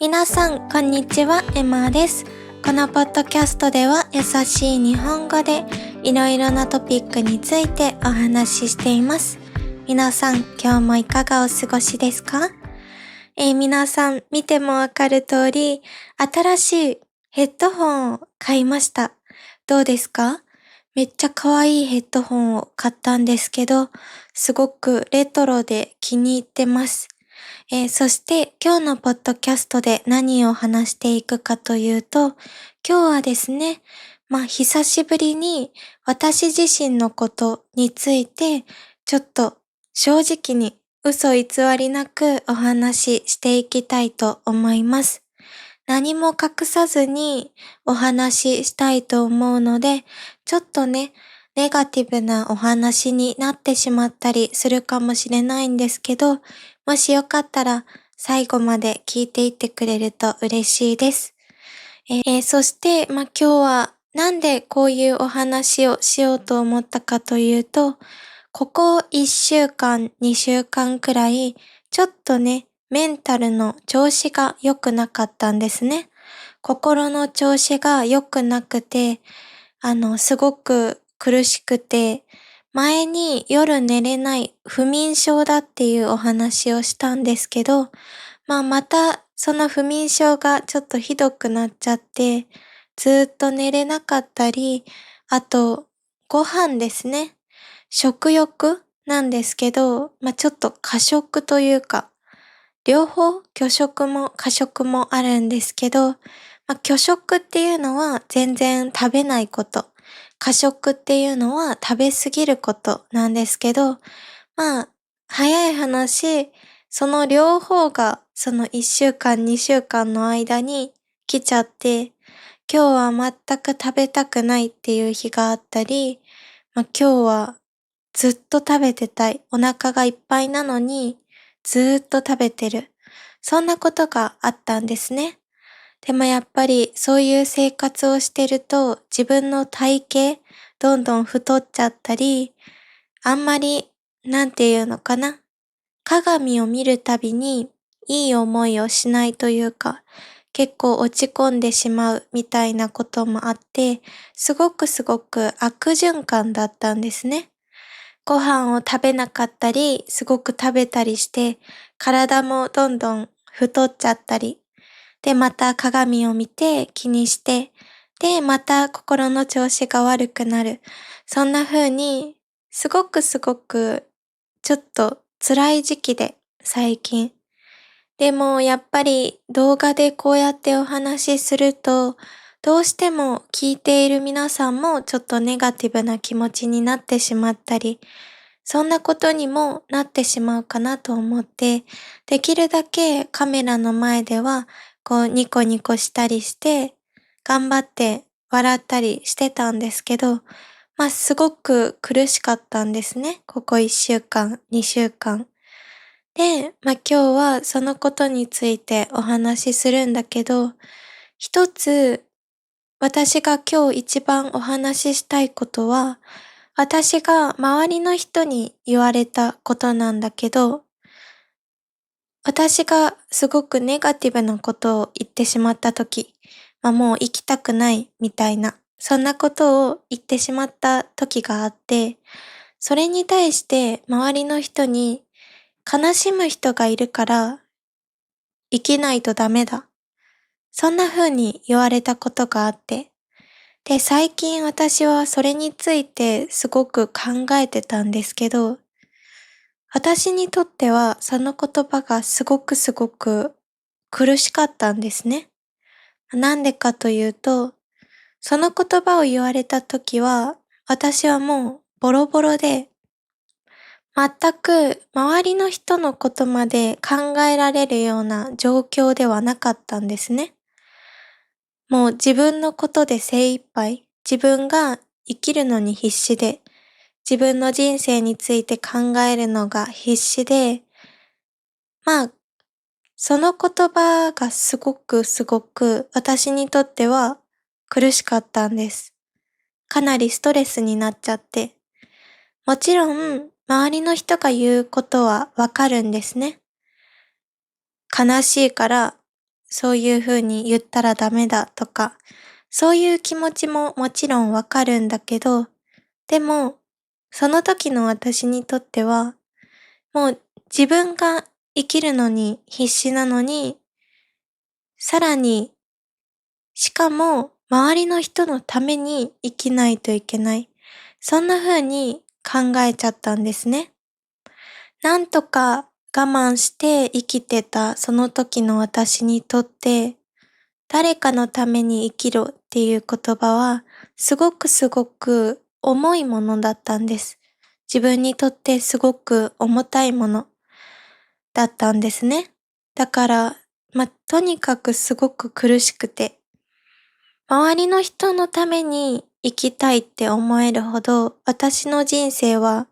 皆さん、こんにちは、エマです。このポッドキャストでは優しい日本語でいろいろなトピックについてお話ししています。皆さん、今日もいかがお過ごしですか？皆さん、見てもわかる通り、新しいヘッドホンを買いました。どうですか？めっちゃ可愛いヘッドホンを買ったんですけど、すごくレトロで気に入ってます。そして今日のポッドキャストで何を話していくかというと、今日はですね、久しぶりに私自身のことについて、ちょっと正直に嘘偽りなくお話ししていきたいと思います。何も隠さずにお話ししたいと思うので、ちょっとね、ネガティブなお話になってしまったりするかもしれないんですけど、もしよかったら最後まで聞いていってくれると嬉しいです。そして、今日はなんでこういうお話をしようと思ったかというと、ここ1週間、2週間くらい、ちょっとね、メンタルの調子が良くなかったんですね。心の調子が良くなくて、すごく苦しくて、前に夜寝れない不眠症だっていうお話をしたんですけど、またその不眠症がちょっとひどくなっちゃって、ずーっと寝れなかったり、あと、ご飯ですね。食欲なんですけど、ちょっと過食というか、両方拒食も過食もあるんですけど、拒食っていうのは全然食べないこと。過食っていうのは食べ過ぎることなんですけど、早い話、その両方がその1週間2週間の間に来ちゃって、今日は全く食べたくないっていう日があったり、今日はずっと食べてたい。お腹がいっぱいなのに、ずーっと食べてる。そんなことがあったんですね。でもやっぱりそういう生活をしてると自分の体型どんどん太っちゃったり、あんまり、なんていうのかな。鏡を見るたびにいい思いをしないというか、結構落ち込んでしまうみたいなこともあって、すごく悪循環だったんですね。ご飯を食べなかったり、すごく食べたりして、体もどんどん太っちゃったり、で、また鏡を見て気にして、で、また心の調子が悪くなる。そんな風に、すごく、ちょっと辛い時期で、最近。でも、やっぱり動画でこうやってお話しすると、どうしても聞いている皆さんもちょっとネガティブな気持ちになってしまったり、そんなことにもなってしまうかなと思って、できるだけカメラの前では、こうニコニコしたりして、頑張って笑ったりしてたんですけど、すごく苦しかったんですね。ここ1週間、2週間。で、今日はそのことについてお話しするんだけど、一つ私が今日一番お話ししたいことは、私が周りの人に言われたことなんだけど、私がすごくネガティブなことを言ってしまったとき、もう生きたくないみたいな、そんなことを言ってしまった時があって、それに対して周りの人に悲しむ人がいるから生きないとダメだ。そんな風に言われたことがあって、で、最近私はそれについてすごく考えてたんですけど、私にとってはその言葉がすごく苦しかったんですね。なんでかというと、その言葉を言われた時は、私はもうボロボロで、全く周りの人のことまで考えられるような状況ではなかったんですね。もう自分のことで精一杯、自分が生きるのに必死で、自分の人生について考えるのが必死で、まあ、その言葉がすごく私にとっては苦しかったんです。かなりストレスになっちゃって。もちろん、周りの人が言うことはわかるんですね。悲しいからそういう風に言ったらダメだとか、そういう気持ちももちろんわかるんだけど、でも、その時の私にとっては、もう自分が生きるのに必死なのに、さらに、しかも周りの人のために生きないといけない。そんな風に考えちゃったんですね。なんとか我慢して生きてたその時の私にとって、誰かのために生きろっていう言葉は、すごく重いものだったんです。自分にとってすごく重たいものだったんですね。だから、とにかくすごく苦しくて、周りの人のために生きたいって思えるほど、私の人生は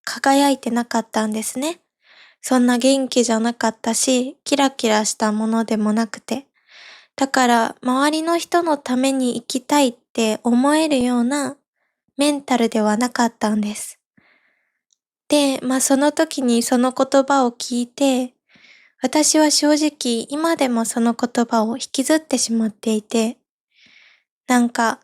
輝いてなかったんですね。そんな元気じゃなかったし、キラキラしたものでもなくて。だから、周りの人のために生きたいって思えるようなメンタルではなかったんです。で、その時にその言葉を聞いて、私は正直今でもその言葉を引きずってしまっていて、なんか、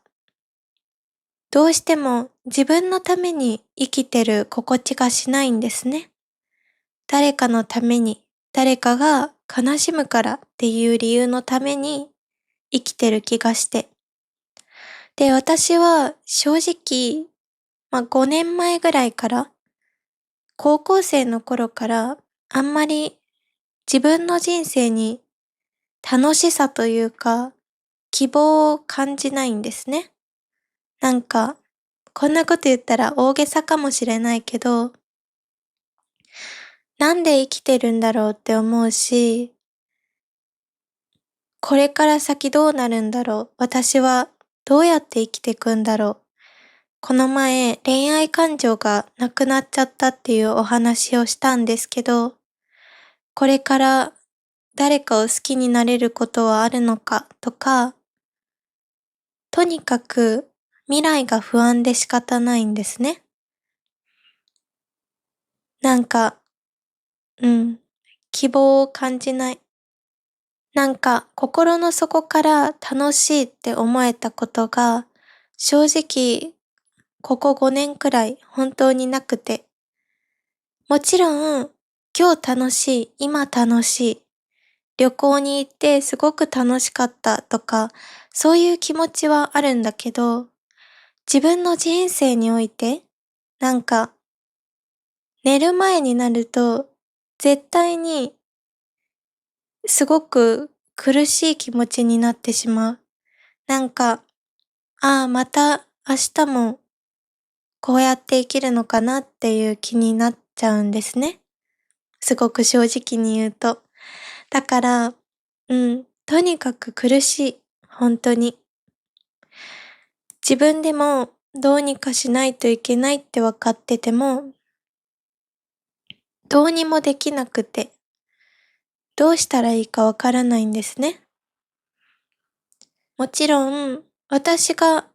どうしても自分のために生きてる心地がしないんですね。誰かのために、誰かが悲しむからっていう理由のために生きてる気がして。で、私は正直、5年前ぐらいから、高校生の頃から、あんまり自分の人生に楽しさというか、希望を感じないんですね。なんか、こんなこと言ったら大げさかもしれないけど、なんで生きてるんだろうって思うし、これから先どうなるんだろう、私はどうやって生きていくんだろう。この前、恋愛感情がなくなっちゃったっていうお話をしたんですけど、これから誰かを好きになれることはあるのかとか、とにかく未来が不安で仕方ないんですね。なんか、うん、希望を感じない。なんか心の底から楽しいって思えたことが、正直ここ5年くらい本当になくて。もちろん、今日楽しい、今楽しい、旅行に行ってすごく楽しかったとか、そういう気持ちはあるんだけど、自分の人生において、なんか、寝る前になると、絶対にすごく苦しい気持ちになってしまう。なんか、ああ、また明日もこうやって生きるのかなっていう気になっちゃうんですね。すごく正直に言うと。だから、とにかく苦しい。本当に。自分でもどうにかしないといけないって分かってても、どうにもできなくて、どうしたらいいかわからないんですね。もちろん、私が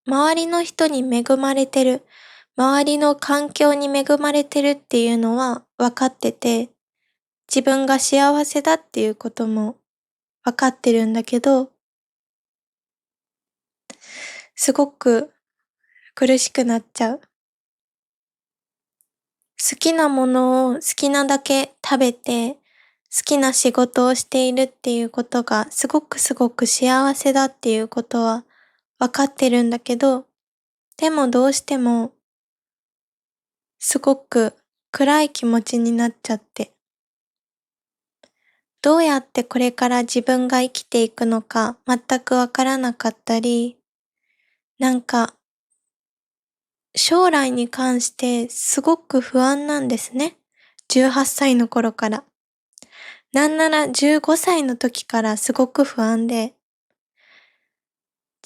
周りの人に恵まれてる、周りの環境に恵まれてるっていうのは分かってて、自分が幸せだっていうことも分かってるんだけど、すごく苦しくなっちゃう。好きなものを好きなだけ食べて、好きな仕事をしているっていうことがすごく幸せだっていうことは分かってるんだけど、でもどうしてもすごく暗い気持ちになっちゃって、どうやってこれから自分が生きていくのか全くわからなかったり、なんか将来に関してすごく不安なんですね。18歳の頃から。なんなら15歳の時からすごく不安で、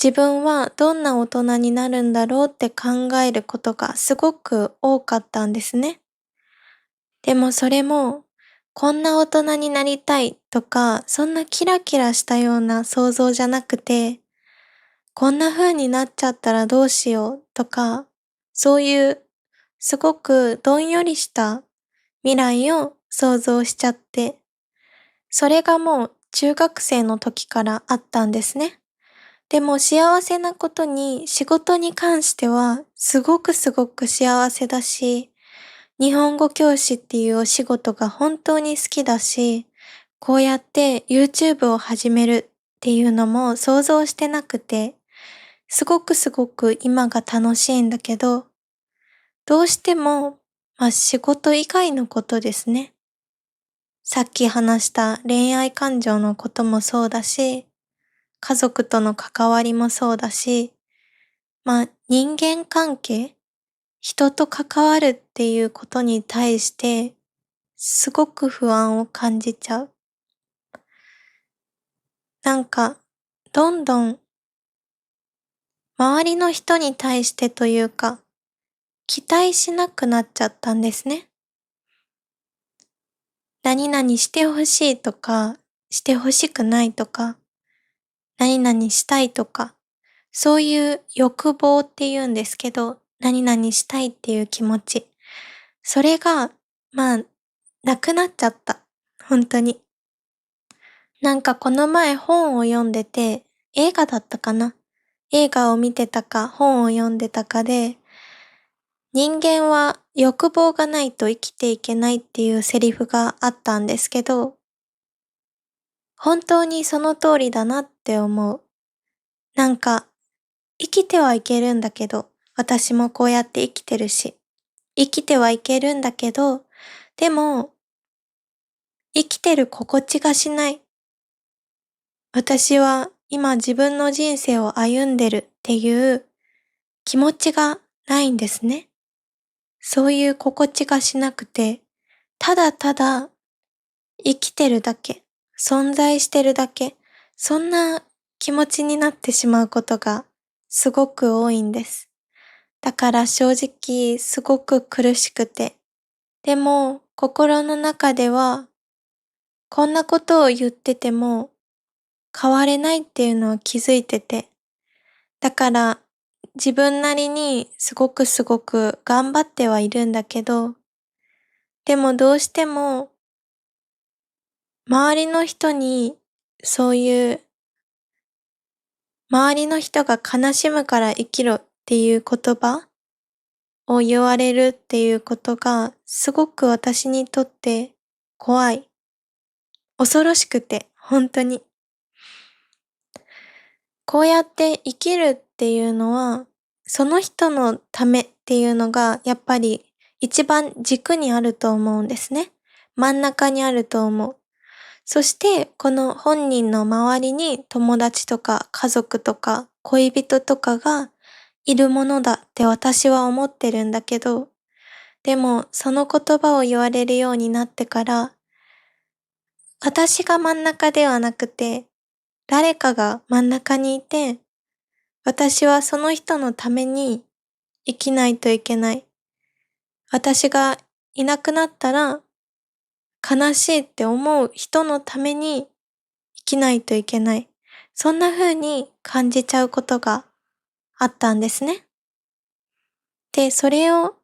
自分はどんな大人になるんだろうって考えることがすごく多かったんですね。でもそれも、こんな大人になりたいとか、そんなキラキラしたような想像じゃなくて、こんな風になっちゃったらどうしようとか、そういうすごくどんよりした未来を想像しちゃって、それがもう中学生の時からあったんですね。でも幸せなことに仕事に関してはすごくすごく幸せだし、日本語教師っていうお仕事が本当に好きだし、こうやって YouTube を始めるっていうのも想像してなくて、すごくすごく今が楽しいんだけど、どうしても、仕事以外のことですね。さっき話した恋愛感情のこともそうだし、家族との関わりもそうだし、人間関係、人と関わるっていうことに対して、すごく不安を感じちゃう。なんか、どんどん周りの人に対してというか、期待しなくなっちゃったんですね。何々してほしいとか、してほしくないとか、何々したいとか、そういう欲望って言うんですけど、何々したいっていう気持ち。それが、なくなっちゃった。本当に。なんかこの前本を読んでて、映画だったかな？映画を見てたか本を読んでたかで、人間は欲望がないと生きていけないっていうセリフがあったんですけど、本当にその通りだなって思う。なんか、生きてはいけるんだけど、私もこうやって生きてるし、生きてはいけるんだけど、でも、生きてる心地がしない。私は今自分の人生を歩んでるっていう気持ちがないんですね。そういう心地がしなくて、ただただ生きてるだけ、存在してるだけ、そんな気持ちになってしまうことがすごく多いんです。だから正直すごく苦しくて、でも心の中ではこんなことを言ってても変われないっていうのは気づいてて、だから自分なりにすごくすごく頑張ってはいるんだけど、でもどうしても周りの人にそういう周りの人が悲しむから生きろっていう言葉を言われるっていうことがすごく私にとって怖い。恐ろしくて、本当に。こうやって生きるっていうのは、その人のためっていうのがやっぱり一番軸にあると思うんですね。真ん中にあると思う。そしてこの本人の周りに友達とか家族とか恋人とかがいるものだって私は思ってるんだけど、でもその言葉を言われるようになってから、私が真ん中ではなくて、誰かが真ん中にいて、私はその人のために生きないといけない。私がいなくなったら悲しいって思う人のために生きないといけない。そんな風に感じちゃうことがあったんですね。で、それを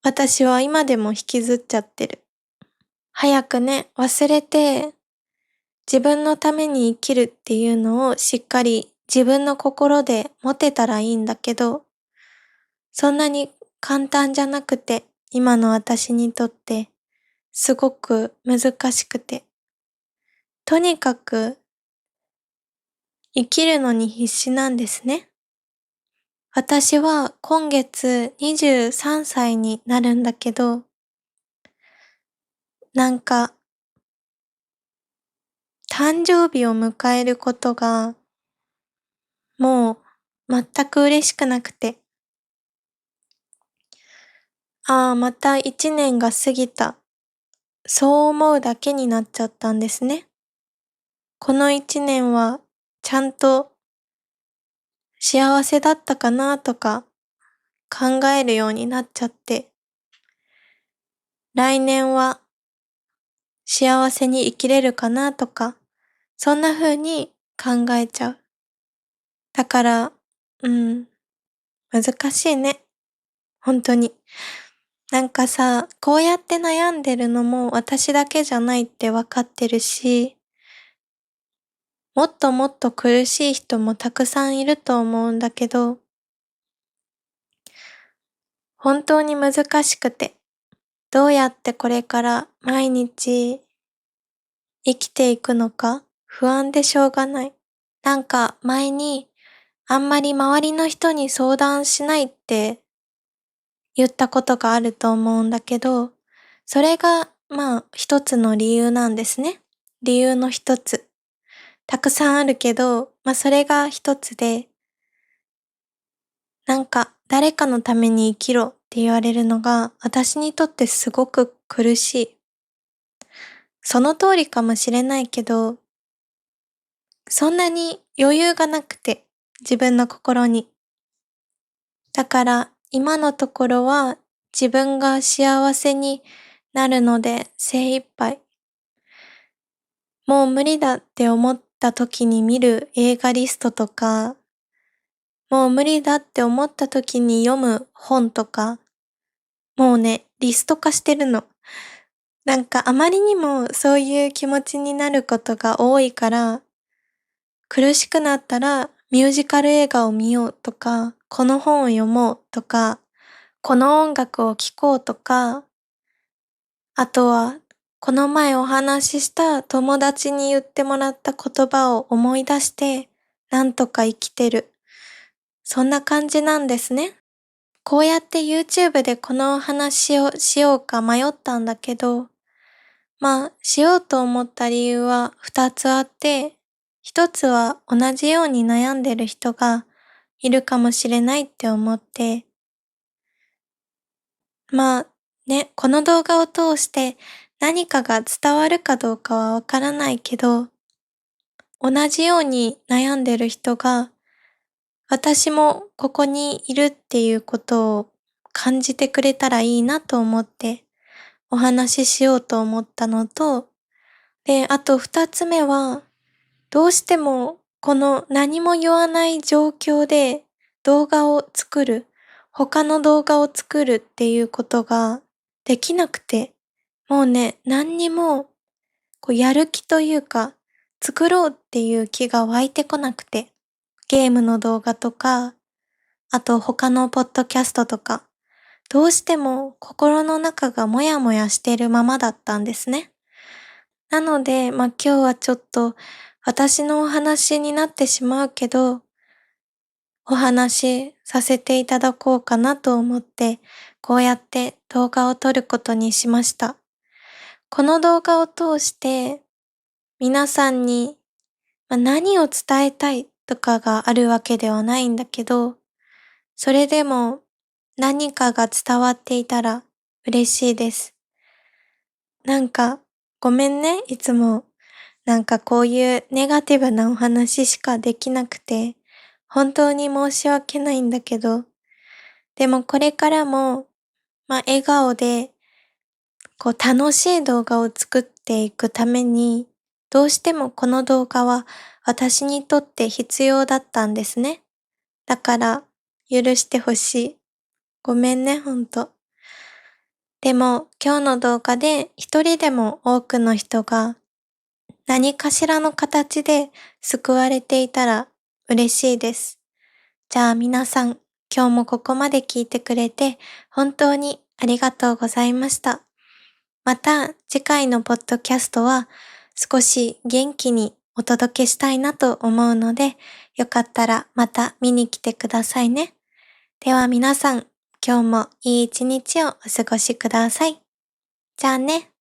私は今でも引きずっちゃってる。早くね、忘れて自分のために生きるっていうのをしっかり自分の心で持てたらいいんだけど、そんなに簡単じゃなくて、今の私にとってすごく難しくて、とにかく生きるのに必死なんですね。私は今月23歳になるんだけど、なんか誕生日を迎えることがもう全く嬉しくなくて、また一年が過ぎた。そう思うだけになっちゃったんですね。この一年はちゃんと幸せだったかなとか考えるようになっちゃって、来年は幸せに生きれるかなとか、そんな風に考えちゃう。だから、難しいね。本当に。なんかさ、こうやって悩んでるのも私だけじゃないってわかってるし、もっともっと苦しい人もたくさんいると思うんだけど、本当に難しくて、どうやってこれから毎日生きていくのか不安でしょうがない。なんか前にあんまり周りの人に相談しないって言ったことがあると思うんだけど、それがまあ一つの理由なんですね。理由の一つ。たくさんあるけど、まあそれが一つで、なんか誰かのために生きろって言われるのが私にとってすごく苦しい。その通りかもしれないけど、そんなに余裕がなくて、自分の心に。だから今のところは自分が幸せになるので精一杯。もう無理だって思った時に見る映画リストとか、もう無理だって思った時に読む本とか、もうね、リスト化してるの。なんかあまりにもそういう気持ちになることが多いから、苦しくなったらミュージカル映画を見ようとか、この本を読もうとか、この音楽を聴こうとか、あとはこの前お話しした友達に言ってもらった言葉を思い出して、なんとか生きてる。そんな感じなんですね。こうやって YouTube でこのお話をしようか迷ったんだけど、まあ、しようと思った理由は二つあって、一つは同じように悩んでる人がいるかもしれないって思って、まあね、この動画を通して何かが伝わるかどうかはわからないけど、同じように悩んでる人が私もここにいるっていうことを感じてくれたらいいなと思ってお話ししようと思ったのと、で、あと二つ目は、どうしてもこの何も言わない状況で動画を作る、他の動画を作るっていうことができなくて、もうね、何にもこうやる気というか、作ろうっていう気が湧いてこなくて、ゲームの動画とか、あと他のポッドキャストとか、どうしても心の中がもやもやしてるままだったんですね。なので、今日はちょっと私のお話になってしまうけど、お話しさせていただこうかなと思って、こうやって動画を撮ることにしました。この動画を通して、皆さんに、何を伝えたいとかがあるわけではないんだけど、それでも何かが伝わっていたら嬉しいです。なんか、ごめんね、いつも。なんかこういうネガティブなお話しかできなくて、本当に申し訳ないんだけど、でもこれからも、笑顔で、こう楽しい動画を作っていくために、どうしてもこの動画は私にとって必要だったんですね。だから、許してほしい。ごめんね、ほんと。でも、今日の動画で一人でも多くの人が何かしらの形で救われていたら嬉しいです。じゃあ皆さん、今日もここまで聞いてくれて本当にありがとうございました。また次回のポッドキャストは少し元気にお届けしたいなと思うので、よかったらまた見に来てくださいね。では皆さん、今日もいい一日をお過ごしください。じゃあね。